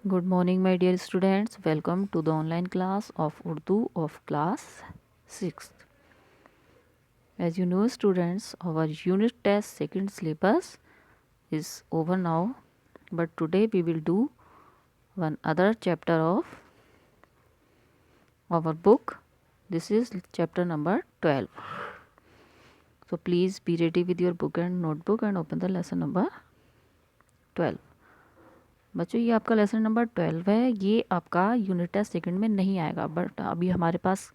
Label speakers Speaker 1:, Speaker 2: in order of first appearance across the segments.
Speaker 1: Good morning, my dear students. Welcome to the online class of Urdu of class 6th. As you know, students, our unit test second syllabus is over now, but today we will do one other chapter of our book. This is chapter number 12. So please be ready with your book and notebook and open the lesson number 12. बच्चों, ये आपका lesson number 12 है। ये आपका unit test second में नहीं आएगा, but अभी हमारे पास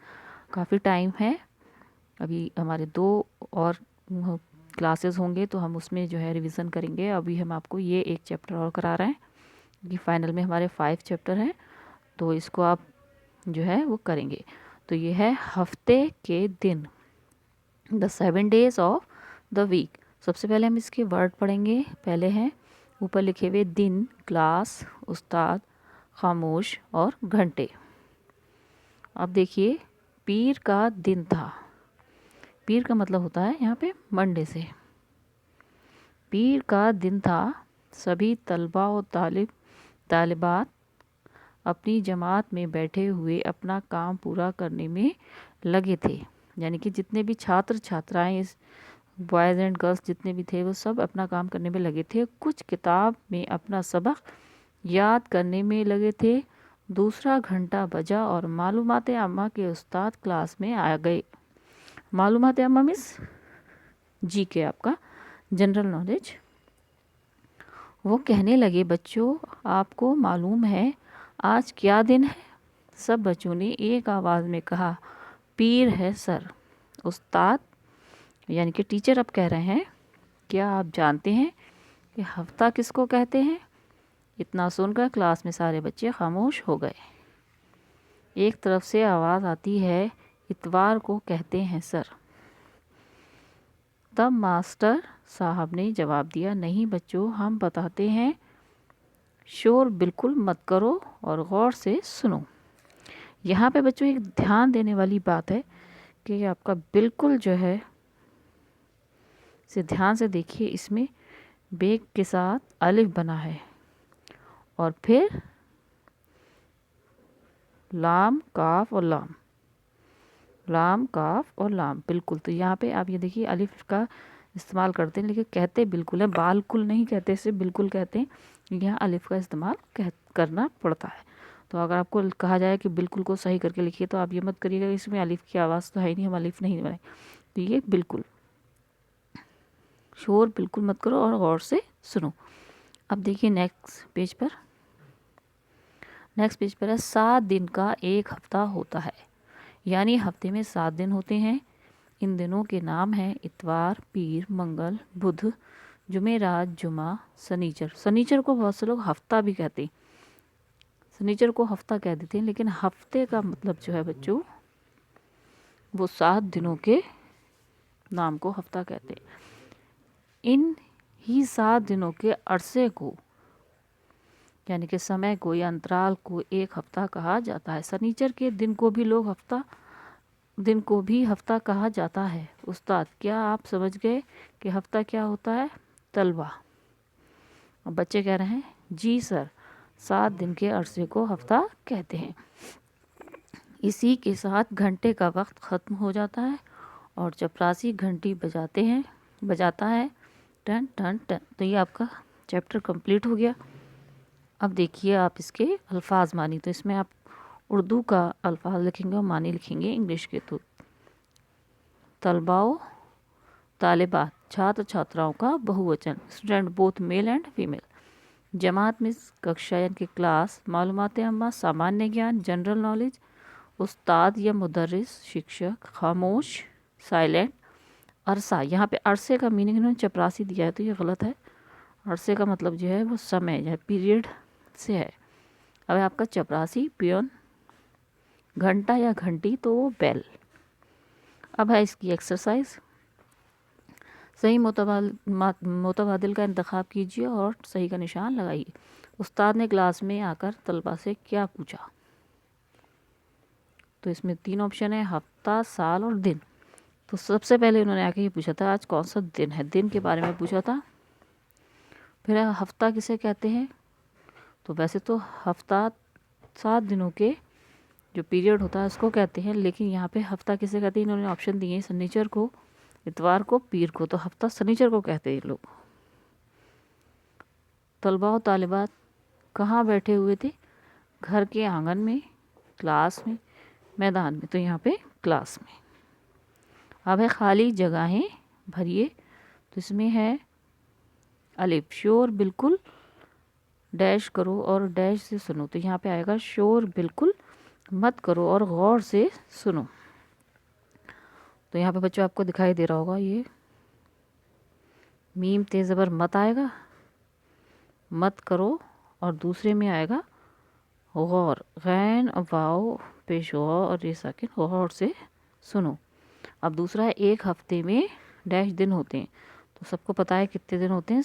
Speaker 1: काफ़ी टाइम है। अभी हमारे 2 और क्लासेस होंगे तो हम उसमें जो है रिवीजन करेंगे। अभी हम आपको ये एक चैप्टर और करा रहे हैं कि फाइनल में हमारे 5 चैप्टर हैं, तो इसको आप जो है वो करेंगे। तो ये है हफ्ते के दिन, the 7 days of the week. सबसे पहले हम इसके वर्ड पढ़ेंगे। पहले हैं ऊपर लिखे हुए दिन, क्लास, उस्ताद, खामोश और घंटे। अब देखिए, पीर का दिन था। पीर का मतलब होता है यहाँ पे मंडे से। पीर का दिन था। सभी तलबा और तालिबात अपनी जमात में बैठे हुए अपना काम पूरा करने में लगे थे। यानी कि जितने भी छात्र छात्राएं, इस बॉयज़ एंड गर्ल्स जितने भी थे, वो सब अपना काम करने में लगे थे। कुछ किताब में अपना सबक याद करने में लगे थे। दूसरा घंटा बजा और मालूमात आम्मा के उस्ताद क्लास में आ गए। मालूमात आम्मा मिस जी के, आपका जनरल नॉलेज। वो कहने लगे, बच्चों आपको मालूम है आज क्या दिन है? सब बच्चों ने एक आवाज़ में कहा, पीर है सर। उस्ताद यानी कि टीचर अब कह रहे हैं, क्या आप जानते हैं कि हफ्ता किसको कहते हैं? इतना सुनकर क्लास में सारे बच्चे खामोश हो गए। एक तरफ से आवाज़ आती है, इतवार को कहते हैं सर। तब मास्टर साहब ने जवाब दिया, नहीं बच्चों, हम बताते हैं। शोर बिल्कुल मत करो और गौर से सुनो। यहाँ पे बच्चों एक ध्यान देने वाली बात है कि आपका बिल्कुल जो है से ध्यान से देखिए, इसमें बेग के साथ अलिफ बना है और फिर लाम, काफ और लाम, लाम, काफ और लाम। बिल्कुल, तो यहाँ पे आप ये देखिए अलिफ का इस्तेमाल करते हैं, लेकिन कहते बिल्कुल है, बालकुल नहीं कहते, सिर्फ बिल्कुल कहते हैं। यहाँ अलिफ का इस्तेमाल करना पड़ता है। तो अगर आपको कहा जाए कि बिल्कुल को सही करके लिखिए, तो आप ये मत करिएगा इसमें अलिफ की आवाज़ तो है नहीं, हम अलिफ नहीं बनाए। तो ये बिल्कुल, शोर बिल्कुल मत करो और गौर से सुनो। अब देखिए नेक्स्ट पेज पर है, 7 दिन का एक हफ्ता होता है। यानी हफ्ते में 7 दिन होते हैं। इन दिनों के नाम हैं इतवार, पीर, मंगल, बुध, जुमेरात, जुमा, सनीचर। सनीचर को बहुत से लोग हफ्ता भी कहते हैं, सनीचर को हफ्ता कह देते हैं, लेकिन हफ्ते का मतलब जो है बच्चों, वो 7 दिनों के नाम को हफ्ता कहते हैं। इन ही 7 दिनों के अरसे को, यानी कि समय को या अंतराल को, एक हफ्ता कहा जाता है। सनीचर के दिन को भी हफ्ता कहा जाता है। उस्ताद, क्या आप समझ गए कि हफ्ता क्या होता है? तलबा, अब बच्चे कह रहे हैं, जी सर, 7 दिन के अरसे को हफ्ता कहते हैं। इसी के साथ घंटे का वक्त ख़त्म हो जाता है और चपरासी घंटी बजाता है, टन टन टन। तो ये आपका चैप्टर कंप्लीट हो गया। अब देखिए आप इसके अल्फाज मानी। तो इसमें आप उर्दू का अल्फाज लिखेंगे और मानी लिखेंगे इंग्लिश के। तो तलबाओ, तालिबात, छात्र छात्राओं का बहुवचन, student both male and female. जमात में कक्षा यानी कि क्लास, मालूमात अम्मा सामान्य ज्ञान जनरल नॉलेज, उस्ताद या मुदर्रिस शिक्षक, खामोश साइलेंट, अरसा। यहाँ पे अरसे का मीनिंग इन्होंने चपरासी दिया है, तो ये गलत है। अरसे का मतलब जो है वो समय या पीरियड से है। अब आपका चपरासी पियोन, घंटा या घंटी तो वो बेल। अब है इसकी एक्सरसाइज। सही मुतबादिल का इंतखाब कीजिए और सही का निशान लगाइए। उस्ताद ने क्लास में आकर तलबा से क्या पूछा? तो इसमें 3 ऑप्शन है, हफ्ता, साल और दिन। तो सबसे पहले उन्होंने आके ये पूछा था आज कौन सा दिन है, दिन के बारे में पूछा था। फिर हफ्ता किसे कहते हैं? तो वैसे तो हफ्ता 7 दिनों के जो पीरियड होता है उसको कहते हैं, लेकिन यहाँ पे हफ्ता किसे कहते हैं, इन्होंने ऑप्शन दिए हैं शनिचर को, इतवार को, पीर को, तो हफ्ता शनिचर को कहते हैं लोग। तलबा और तालिबात कहाँ बैठे हुए थे? घर के आंगन में, क्लास में, मैदान में, तो यहाँ पे क्लास में। अब है खाली जगहें भरिए, तो इसमें है अलिफ, शोर बिल्कुल डैश करो और डैश से सुनो, तो यहाँ पे आएगा शोर बिल्कुल मत करो और गौर से सुनो। तो यहाँ पे बच्चों आपको दिखाई दे रहा होगा ये मीम तेज ज़बर मत आएगा, मत करो, और दूसरे में आएगा गौर, गैन वाओ पेश गौर और ये साकिन, गौर से सुनो। अब दूसरा है एक हफ्ते में डैश दिन होते हैं, तो सबको पता है कितने दिन होते हैं,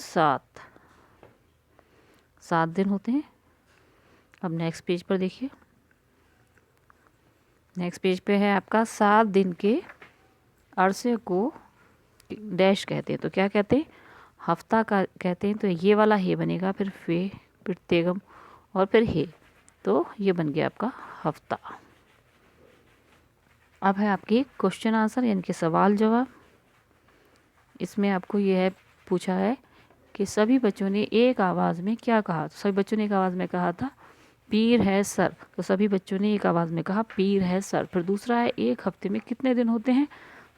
Speaker 1: 7 दिन होते हैं। अब नेक्स्ट पेज पर देखिए, नेक्स्ट पेज पे है आपका 7 दिन के अरसे को डैश कहते हैं, तो क्या कहते हैं, हफ्ता का कहते हैं। तो ये वाला हे बनेगा, फिर फे, फिर तेगम और फिर हे, तो ये बन गया आपका हफ्ता। अब है आपकी क्वेश्चन आंसर यानी कि सवाल जवाब। इसमें आपको ये है पूछा है कि सभी बच्चों ने एक आवाज़ में क्या कहा, तो सभी बच्चों ने एक आवाज़ में कहा था पीर है सर, तो सभी बच्चों ने एक आवाज़ में कहा पीर है सर। फिर दूसरा है एक हफ्ते में कितने दिन होते हैं,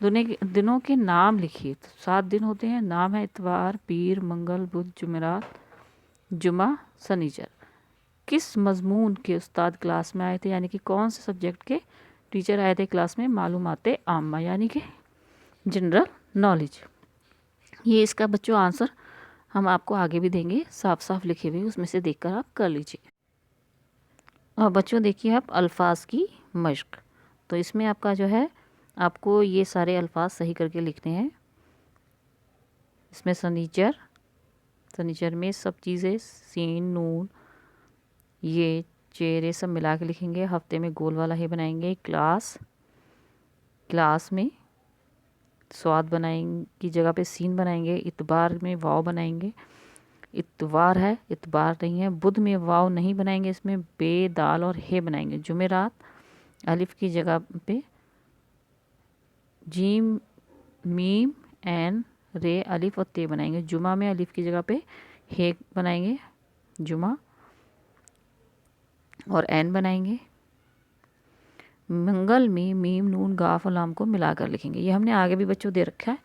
Speaker 1: दिनों के नाम लिखिए, तो 7 दिन होते हैं, नाम है इतवार, पीर, मंगल, बुध, जुमेरात, जुमा, शनिचर। किस मजमून के उस्ताद क्लास में आए थे, यानी कि कौन से सब्जेक्ट के टीचर आए थे क्लास में, मालूमाते आम्मा यानी कि जनरल नॉलेज। ये इसका बच्चों आंसर हम आपको आगे भी देंगे, साफ साफ लिखे हुए, उसमें से देखकर आप कर लीजिए। और बच्चों देखिए आप अल्फाज की मश्क, तो इसमें आपका जो है आपको ये सारे अल्फाज सही करके लिखने हैं। इसमें शनिचर, शनिचर में सब चीज़ें सीन नून ये चेहरे सब मिला के लिखेंगे। हफ्ते में गोल वाला ही बनाएंगे। क्लास, क्लास में स्वाद बनाएंगे की जगह पे सीन बनाएंगे। इतबार में वाव बनाएंगे, इतवार है, इतबार नहीं है। बुध में वाव नहीं बनाएंगे, इसमें बे, दाल और हे बनाएंगे। जुमेरात अलिफ की जगह पे जीम, मीम, एन, रे, अलिफ और ते बनाएंगे। जुमा में अलिफ की जगह पे हे बनाएंगे, जुमा, और एन बनाएंगे। मंगल में मीम, नून, गाफ और लाम को मिलाकर लिखेंगे। ये हमने आगे भी बच्चों दे रखा है,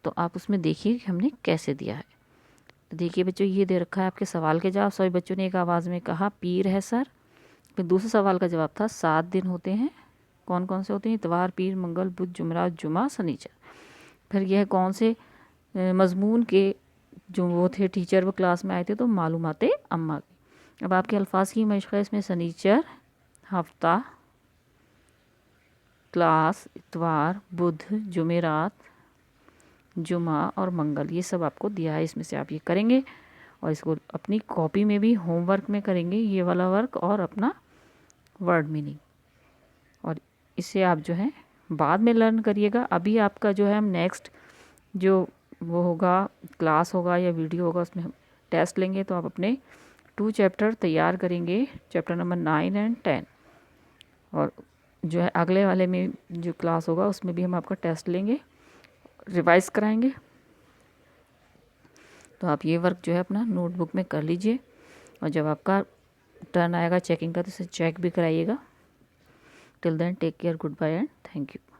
Speaker 1: तो आप उसमें देखिए कि हमने कैसे दिया है। तो देखिए बच्चों ये दे रखा है आपके सवाल के जवाब। सभी बच्चों ने एक आवाज़ में कहा पीर है सर। फिर दूसरे सवाल का जवाब था 7 दिन होते हैं, कौन कौन से होते हैं, इतवार, पीर, मंगल, बुध, जुमेरात, जुमा, शनिचर। फिर यह कौन से मजमून के जो वो थे टीचर वो क्लास में आए थे, तो मालूमाते अम्मा की। अब आपके अल्फाज की मशक़ है, इसमें शनिचर, हफ्ता, क्लास, इतवार, बुध, जुमेरात, जुमा और मंगल, ये सब आपको दिया है। इसमें से आप ये करेंगे और इसको अपनी कॉपी में भी होमवर्क में करेंगे, ये वाला वर्क और अपना वर्ड मीनिंग, और इसे आप जो है बाद में लर्न करिएगा। अभी आपका जो है हम नेक्स्ट जो वो होगा क्लास होगा या वीडियो होगा, उसमें हम टेस्ट लेंगे, तो आप अपने 2 चैप्टर तैयार करेंगे, चैप्टर नंबर 9 एंड 10। और जो है अगले वाले में जो क्लास होगा उसमें भी हम आपका टेस्ट लेंगे, रिवाइज कराएंगे। तो आप ये वर्क जो है अपना नोटबुक में कर लीजिए, और जब आपका टर्न आएगा चेकिंग का तो इसे चेक भी कराइएगा। Till then take care, good bye and thank you.